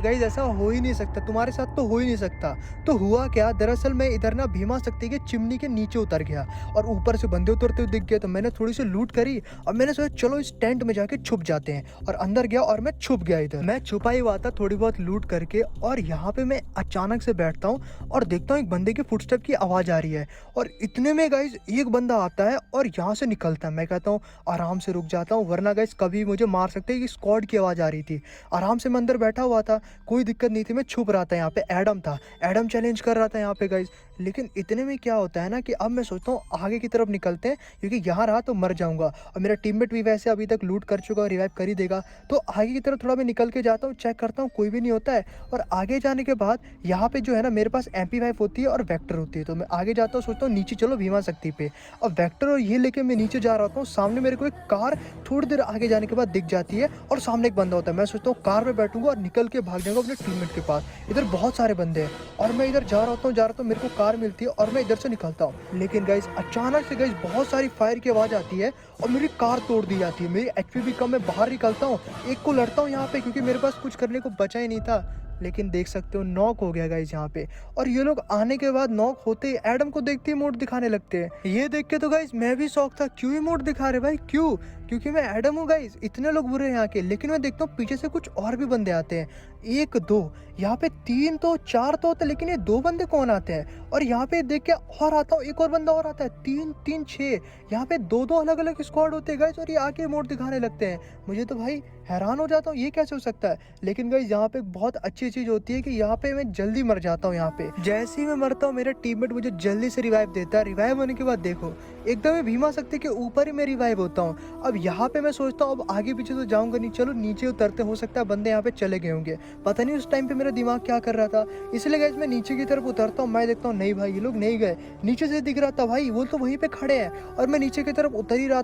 Guys ऐसा हो ही नहीं सकता, तुम्हारे साथ तो हो ही नहीं सकता। तो हुआ क्या, दरअसल मैं इधर ना भीमा शक्ति के चिमनी के नीचे उतर गया और ऊपर से बंदे उतरते हुए दिख गए। तो मैंने थोड़ी सी लूट करी और मैंने सोचा चलो इस टेंट में जाके छुप जाते हैं, और अंदर गया और मैं छुप गया। इधर मैं छुपा ही हुआ था थोड़ी बहुत लूट करके, और यहाँ पे मैं अचानक से बैठता हूँ और देखता हूँ एक बंदे के फुटस्टेप की आवाज़ आ रही है। और इतने में गाइस एक बंदा आता है और यहाँ से निकलता है। मैं कहता हूँ आराम से रुक जाता हूँ, वरना गाइस कभी मुझे मार सकते हैं। स्क्वाड की आवाज़ आ रही थी। आराम से मैं अंदर बैठा हुआ था, कोई दिक्कत नहीं थी। मैं छुप रहा था, यहाँ पे एडम था, एडम चैलेंज कर रहा था यहाँ पे गाइस। लेकिन इतने में क्या होता है ना कि अब मैं सोचता हूँ आगे की तरफ निकलते हैं, क्योंकि यहाँ रहा तो मर जाऊंगा। और मेरा टीममेट भी वैसे अभी तक लूट कर चुका है, रिवाइव कर ही देगा। तो आगे की तरफ थोड़ा मैं निकल के जाता हूँ, चेक करता हूँ कोई भी नहीं होता है। और आगे जाने के बाद यहाँ पे जो है ना मेरे पास MP5 होती है और वेक्टर होती है। तो मैं आगे जाता हूँ, सोचता हूँ नीचे चलो भीमा शक्ति पे। अब वेक्टर और ये लेके मैं नीचे जा रहा होता हूँ, सामने मेरे को एक कार थोड़ी देर आगे जाने के बाद दिख जाती है और सामने एक बंदा होता है। मैं सोचता हूँ कार में बैठूंगा और निकल के भाग जाऊंगा अपने टीममेट के पास। इधर बहुत सारे बंदे हैं और मैं इधर जा रहा हूँ, मेरे को कार मिलती है और मैं इधर से निकलता हूँ। लेकिन गाइस अचानक से गाइस बहुत सारी फायर की आवाज़ आती है और मेरी कार तोड़ दी जाती है। मेरी HP भी कम है, बाहर निकलता हूँ, एक को लड़ता हूँ यहाँ पे, क्योंकि मेरे पास कुछ करने को बचा ही नहीं था। लेकिन देख सकते हो नॉक हो गया गाइस यहाँ पे। और ये लोग आने के बाद नॉक होते ही एडम को देखते ही इमोट दिखाने लगते हैं। ये देख के तो गाइस मैं भी शौक था, क्यों इमोट दिखा रहे भाई, क्यों? क्योंकि मैं एडम हूँ गाइस, इतने लोग बुरे हैं यहाँ के। लेकिन मैं देखता हूँ पीछे से कुछ और भी बंदे आते हैं, एक दो, यहाँ पे तीन तो चार तो होते, लेकिन ये दो बंदे कौन आते हैं? और यहाँ पे देख के और आता हूँ, एक और बंदा और आता है, तीन तीन छः, यहाँ पे दो दो अलग अलग स्क्वाड होते हैं गाइस, और ये आके इमोट दिखाने लगते हैं। मुझे तो भाई हैरान हो जाता हूँ, ये कैसे हो सकता है? लेकिन गाइस यहाँ पे एक बहुत अच्छी चीज होती है कि यहाँ पे मैं जल्दी मर जाता हूँ। यहाँ पे जैसे ही मैं मरता हूँ मेरा टीममेट मुझे जल्दी से रिवाइव देता है। रिवाइव होने के बाद देखो एकदम ही भीमा शक्ति के ऊपर ही मैं रिवाइव होता हूँ। अब यहाँ पे मैं सोचता हूँ अब आगे पीछे तो जाऊंगा नहीं, चलो नीचे उतरते, हो सकता है बंदे यहाँ पे चले गए होंगे। पता नहीं उस टाइम पे मेरा दिमाग क्या कर रहा था, इसलिए गाइस मैं नीचे की तरफ उतरता हूँ। मैं देखता हूँ नहीं भाई ये लोग नहीं गए, नीचे से दिख रहा था भाई वो तो वहीं पे खड़े हैं। और मैं नीचे की तरफ उतर ही रहा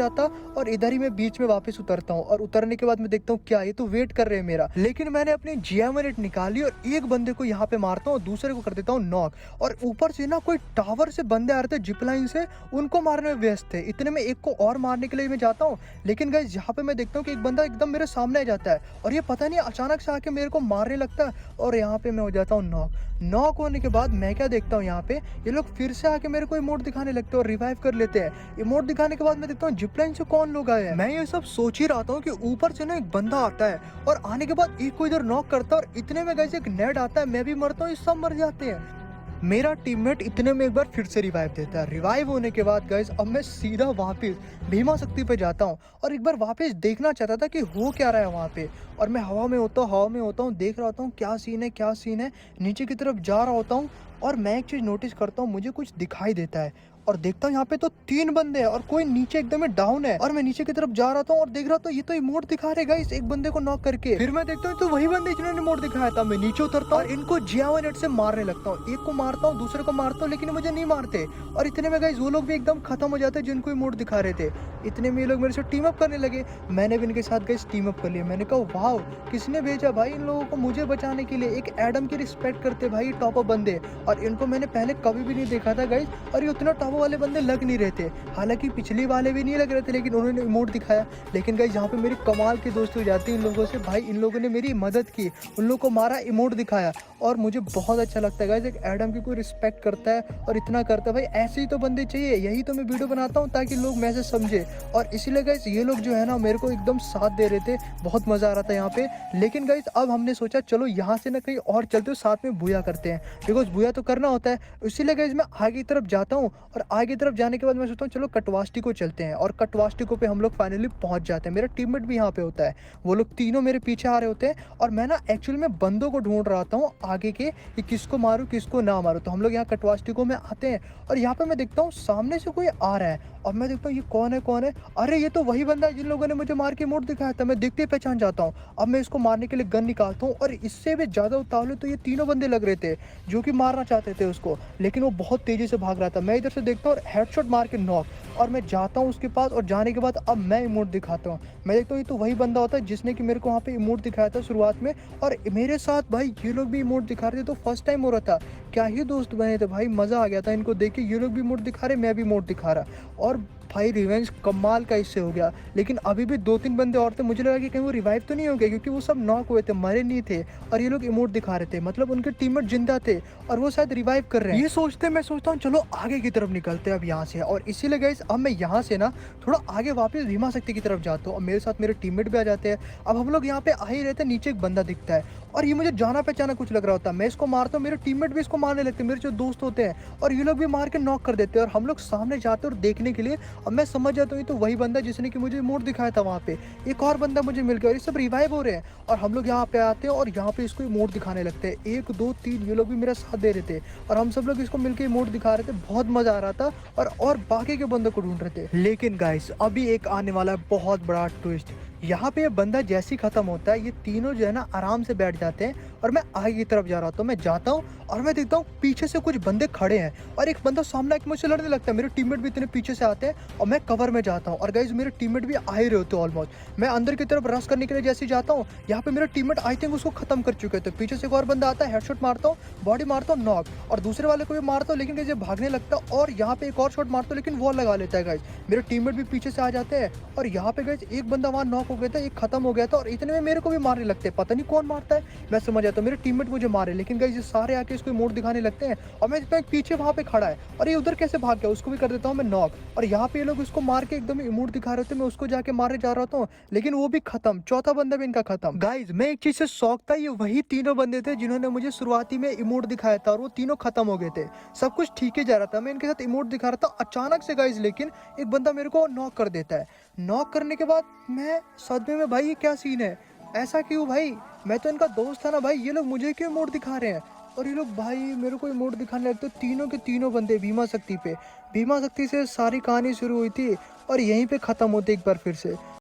था और इधर ही मैं बीच में वापस उतरता हूँ। और उतरने के बाद मैं देखता हूँ क्या ये तो वेट कर रहे हैं मेरा। लेकिन मैंने अपनी GM8 निकाली और एक बंदे को यहाँ पे मारता हूँ, दूसरे को कर देता हूँ नॉक। और ऊपर से ना कोई टावर से बंदे आ रहे थे जिप लाइन से, उनको मारने में व्यस्त थे। इतने में एक को और मारने के लिए मैं जाता हूँ, लेकिन गाइस यहाँ पे मैं देखता हूँ कि एक बंदा एकदम मेरे सामने आ जाता है और ये पता नहीं अचानक से आके मेरे को मारने लगता है और यहाँ पे मैं हो जाता हूँ नॉक। नॉक होने के बाद मैं क्या देखता हूँ, यहाँ पे ये लोग फिर से आके मेरे को इमोट दिखाने लगते हैं और रिवाइव कर लेते हैं। इमोट दिखाने के बाद मैं देखता हूँ जिपलाइन से कौन लोग आए हैं। मैं ये सब सोच ही रहा था कि ऊपर से ना एक बंदा आता है और आने के बाद एक को इधर नॉक करता है और इतने में गाइस एक नेड आता है, मैं भी मरता हूँ, सब मर जाते हैं। मेरा टीममेट इतने में एक बार फिर से रिवाइव देता है। रिवाइव होने के बाद गाइस अब मैं सीधा वापस भीमा शक्ति पे जाता हूँ और एक बार वापस देखना चाहता था कि हो क्या रहा है वहाँ पे। और मैं हवा में होता हूँ, देख रहा होता हूँ क्या सीन है क्या सीन है। नीचे की तरफ जा रहा होता हूँ और मैं एक चीज़ नोटिस करता हूँ, मुझे कुछ दिखाई देता है और देखता हूँ यहाँ पे तो तीन बंदे हैं और कोई नीचे एकदम डाउन है। और मैं नीचे की तरफ जा रहा था और देख रहा था ये तो इमोट दिखा रहे गाइस एक बंदे को नॉक करके। फिर मैं देखता हूँ तो वही बंदे जिन्होंने इमोट दिखाया था। मैं नीचे उतरता हूँ और इनको GM8 से मारने लगता हूँ, एक को मारता हूँ दूसरे को मारता हूँ, लेकिन मुझे नहीं मारते। और इतने में गाइस वो लोग भी एकदम खत्म हो जाते हैं जिनको इमोट दिखा रहे थे। इतने में ये लोग मेरे से टीम अप करने लगे, मैंने भी इनके साथ गाइस टीम अप कर लिया। मैंने कहा वाह किसने भेजा भाई इन लोगों को मुझे बचाने के लिए। एक एडम की रिस्पेक्ट करते भाई टॉप अप बंदे, और इनको मैंने पहले कभी भी नहीं देखा था गाइस। और ये उतना टॉप वाले बंदे लग नहीं रहे थे, हालांकि पिछली वाले भी नहीं लग रहे थे, लेकिन उन्होंने इमोट दिखाया। लेकिन गाइस यहाँ पे मेरी कमाल की दोस्ती हो जाती है इन लोगों से। भाई इन लोगों ने मेरी मदद की, उन लोगों को मारा, इमोट दिखाया, और मुझे बहुत अच्छा लगता है गाइस एक एडम की कोई रिस्पेक्ट करता है और इतना करता है। भाई ऐसे ही तो बंदे चाहिए, यही तो मैं वीडियो बनाता हूँ ताकि लोग मैसेज समझे। और इसीलिए गाइस ये लोग जो है ना मेरे को एकदम साथ दे रहे थे, बहुत मजा आ रहा था यहाँ पे। लेकिन गाइस अब हमने सोचा चलो यहाँ से ना कहीं और चलते हो, साथ में भूया करते हैं, बिकॉज भूया तो करना होता है। इसीलिए गाइस मैं आगे की तरफ जाता हूँ और आगे की तरफ जाने के बाद मैं सोचता हूँ चलो कटवास्टी को चलते हैं। और कटवास्टी को पे हम लोग फाइनली पहुंच जाते हैं। मेरा टीममेट भी यहाँ पे होता है, वो लोग तीनों मेरे पीछे आ रहे होते हैं और मैं ना एक्चुअली में बंदों को ढूंढ रहा हूँ आगे के कि किसको मारूं किसको ना मारूं। तो हम लोग यहाँ कटवास्टी को में आते हैं और यहाँ पे मैं देखता हूँ सामने से कोई आ रहा है और मैं देखता हूँ ये कौन है। अरे ये तो वही बंदा है जिन लोगों ने मुझे मार के इमोट दिखाया था, मैं देखते ही पहचान जाता हूँ। अब मैं इसको मारने के लिए गन निकालता हूँ और इससे भी ज्यादा उतावले तो ये तीनों बंदे लग रहे थे जो कि मारना चाहते थे उसको, लेकिन वो बहुत तेजी से भाग रहा था। मैं इधर से देखता हूँ और हेडशॉट मार के नॉक, और मैं जाता हूँ उसके पास और जाने के बाद अब मैं इमोट दिखाता हूँ। मैं देखता हूँ ये तो वही बंदा होता है जिसने कि मेरे को वहाँ पे इमोट दिखाया था शुरुआत में, और मेरे साथ भाई ये लोग भी इमोट दिखा रहे थे। तो फर्स्ट टाइम हो रहा था, क्या ही दोस्त बने थे भाई, मजा आ गया था इनको देख के। ये लोग भी इमोट दिखा रहे, मैं भी इमोट दिखा रहा, और भाई रिवेंज कमाल का इससे हो गया। लेकिन अभी भी 2-3 बंदे और थे, मुझे लगा कि कहीं वो रिवाइव तो नहीं हो गए क्योंकि वो सब नॉक हुए थे, मरे नहीं थे और ये लोग इमोट दिखा रहे थे, मतलब उनके टीममेट जिंदा थे और वो शायद रिवाइव कर रहे हैं। ये सोचते मैं सोचता हूँ चलो आगे की तरफ निकलते हैं अब यहाँ से, और इसीलिए गाइस अब मैं यहाँ से ना थोड़ा आगे वापस भीमा शक्ति की तरफ जाता हूँ और मेरे साथ मेरे टीममेट भी आ जाते हैं। अब हम लोग यहाँ पे आ ही रहते हैं, नीचे एक बंदा दिखता है और ये मुझे जाना पहचाना कुछ लग रहा होता है। मैं इसको मारता हूँ, मेरे टीममेट भी इसको मारने लगते हैं, मेरे जो दोस्त होते हैं, और ये लोग भी मार के नॉक कर देते हैं और हम लोग सामने जाते हैं और देखने के लिए। अब मैं समझ जाता हूँ ये तो वही बंदा जिसने कि मुझे मोड़ दिखाया था वहाँ पे। एक और बंदा मुझे मिल गया और ये सब रिवाइव हो रहे हैं और हम लोग यहाँ पे आते हैं और यहाँ पे इसको मोड़ दिखाने लगते हैं। 1 2 3 ये लोग भी मेरा साथ दे रहे थे और हम सब लोग इसको मिलके मोड़ दिखा रहे थे। बहुत मजा आ रहा था और बाकी के बंदों को ढूंढ रहे थे। लेकिन गाइस अभी एक आने वाला है बहुत बड़ा ट्विस्ट। यहाँ पे ये बंदा जैसे ही खत्म होता है, ये तीनों जो है ना आराम से बैठ जाते हैं और मैं आगे की तरफ जा रहा हूँ। मैं जाता हूँ और मैं देखता हूँ पीछे से कुछ बंदे खड़े हैं और एक बंदा सामने आके मुझसे लड़ने लगता है। मेरे टीममेट भी इतने पीछे से आते हैं और मैं कवर में जाता हूँ और गाइस मेरे टीममेट भी आ ही रहे होते ऑलमोस्ट। मैं अंदर की तरफ रश करने के लिए जैसे ही जाता हूँ, यहाँ पे मेरे टीममेट आई थिंक उसको खत्म कर चुके थे। पीछे से एक और बंदा आता है, हेडशॉट मारता हूँ, बॉडी मारता हूँ, नॉक, और दूसरे वाले को भी मारता हूँ लेकिन गाइस ये भागने लगता है और यहाँ पे एक और शॉट मारता हूँ लेकिन वॉल लगा लेता है गाइस। मेरे टीममेट भी पीछे से आ जाते हैं और यहाँ पे गाइस एक बंदा वहाँ नॉक हो गया था, एक खत्म हो गया था और इतने में मेरे को भी मारने लगते हैं। पता नहीं कौन मारता है, मैं समझ आता हूँ मेरे टीममेट मुझे मारे, लेकिन गाइस ये सारे आके इसको मोड़ दिखाने लगते हैं और मैं देखता हूँ पीछे वहाँ पे खड़ा है और ये उधर कैसे भाग गया, उसको भी कर देता हूँ मैं नॉक। और यहाँ पे ये लोग उसको मार के एकदम इमोट दिखा रहे थे, मैं उसको जाके मारने जा रहा था लेकिन वो भी खत्म। चौथा बंदा भी इनका खत्म। गाइस मैं एक चीज से शौक था, ये वही तीनों बंदे थे जिन्होंने मुझे शुरुआती में इमोट दिखाया था और वो तीनों खत्म हो गए थे। सब कुछ ठीक ही जा रहा था, मैं इनके साथ इमोट दिखा रहा था, अचानक से गाइस लेकिन एक बंदा मेरे को नॉक कर देता है। नॉक करने के बाद मैं सदमे में, भाई ये क्या सीन है, ऐसा क्यों भाई, मैं तो इनका दोस्त था ना भाई, ये लोग मुझे क्यों इमोट दिखा रहे हैं। और ये लोग भाई मेरे को इमोट दिखाने लगते, तीनों के तीनों बंदे भीमा शक्ति पे। भीमा शक्ति से सारी कहानी शुरू हुई थी और यहीं पे खत्म होती एक बार फिर से।